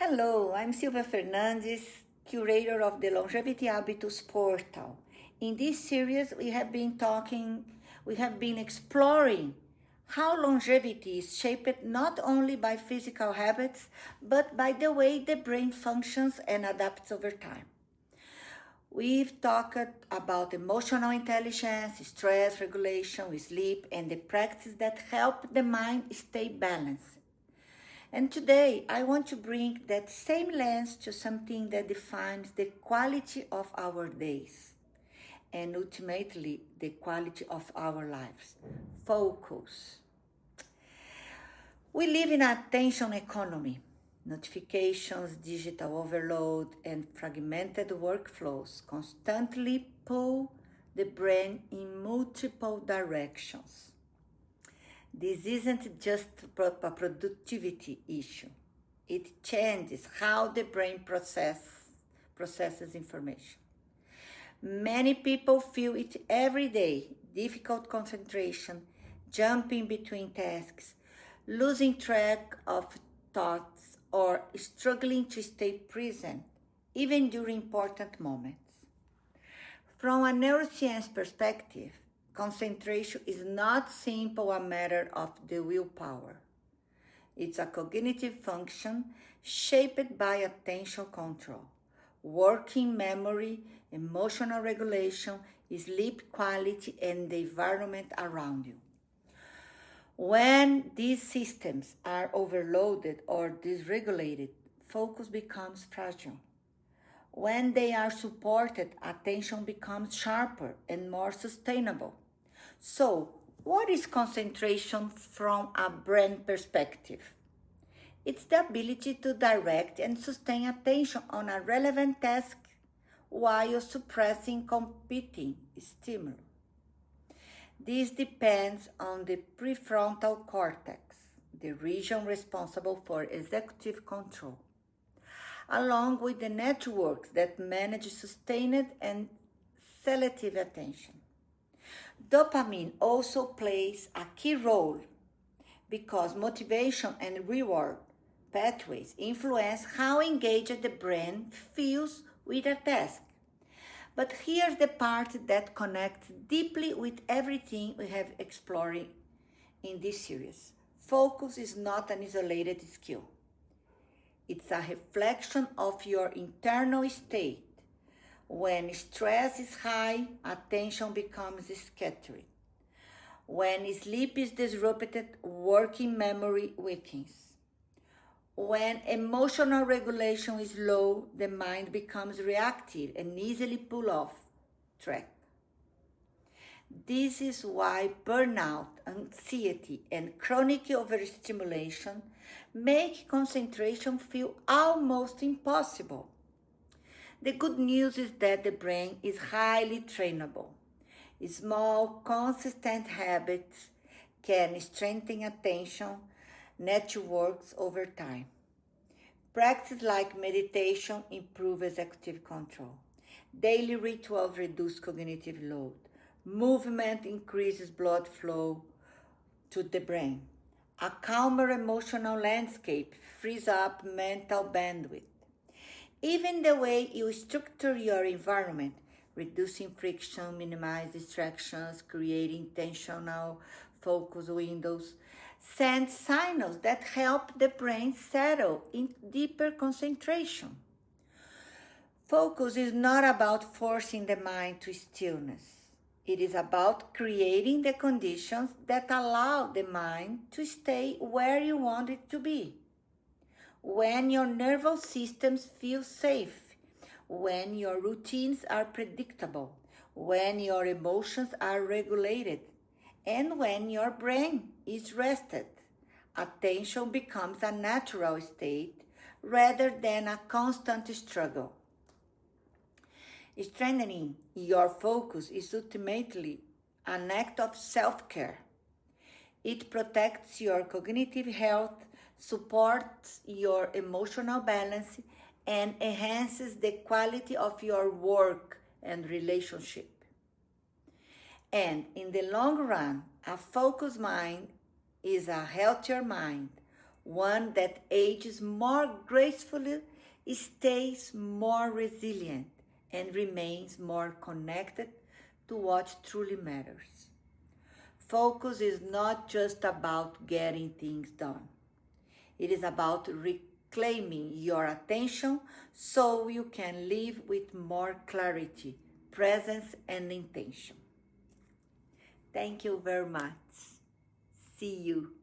Hello, I'm Silvia Fernandes, curator of the Longevity Habitus portal. In this series, we have been exploring how longevity is shaped not only by physical habits, but by the way the brain functions and adapts over time. We've talked about emotional intelligence, stress regulation, sleep, and the practices that help the mind stay balanced. And today, I want to bring that same lens to something that defines the quality of our days and ultimately the quality of our lives: focus. We live in an attention economy. Notifications, digital overload, and fragmented workflows constantly pull the brain in multiple directions. This isn't just a productivity issue. It changes how the brain processes information. Many people feel it every day: difficult concentration, jumping between tasks, losing track of thoughts, or struggling to stay present, even during important moments. From a neuroscience perspective, concentration is not simply a matter of the willpower. It's a cognitive function shaped by attention control, working memory, emotional regulation, sleep quality, and the environment around you. When these systems are overloaded or dysregulated, focus becomes fragile. When they are supported, attention becomes sharper and more sustainable. So, what is concentration from a brain perspective? It's the ability to direct and sustain attention on a relevant task while suppressing competing stimuli. This depends on the prefrontal cortex, the region responsible for executive control, along with the networks that manage sustained and selective attention. Dopamine also plays a key role because motivation and reward pathways influence how engaged the brain feels with a task. But here's the part that connects deeply with everything we have explored in this series. Focus is not an isolated skill. It's a reflection of your internal state. When stress is high, attention becomes scattered. When sleep is disrupted, working memory weakens. When emotional regulation is low, the mind becomes reactive and easily pulled off track. This is why burnout, anxiety, and chronic overstimulation make concentration feel almost impossible. The good news is that the brain is highly trainable. Small, consistent habits can strengthen attention networks over time. Practice like meditation improve executive control. Daily rituals reduce cognitive load. Movement increases blood flow to the brain. A calmer emotional landscape frees up mental bandwidth. Even the way you structure your environment, reducing friction, minimize distractions, creating intentional focus windows, send signals that help the brain settle in deeper concentration. Focus is not about forcing the mind to stillness. It is about creating the conditions that allow the mind to stay where you want it to be. When your nervous systems feel safe, when your routines are predictable, when your emotions are regulated, and when your brain is rested, attention becomes a natural state rather than a constant struggle. Strengthening your focus is ultimately an act of self-care. It protects your cognitive health, supports your emotional balance, and enhances the quality of your work and relationship. And in the long run, a focused mind is a healthier mind. One that ages more gracefully, stays more resilient, and remains more connected to what truly matters. Focus is not just about getting things done. It is about reclaiming your attention so you can live with more clarity, presence, and intention. Thank you very much. See you.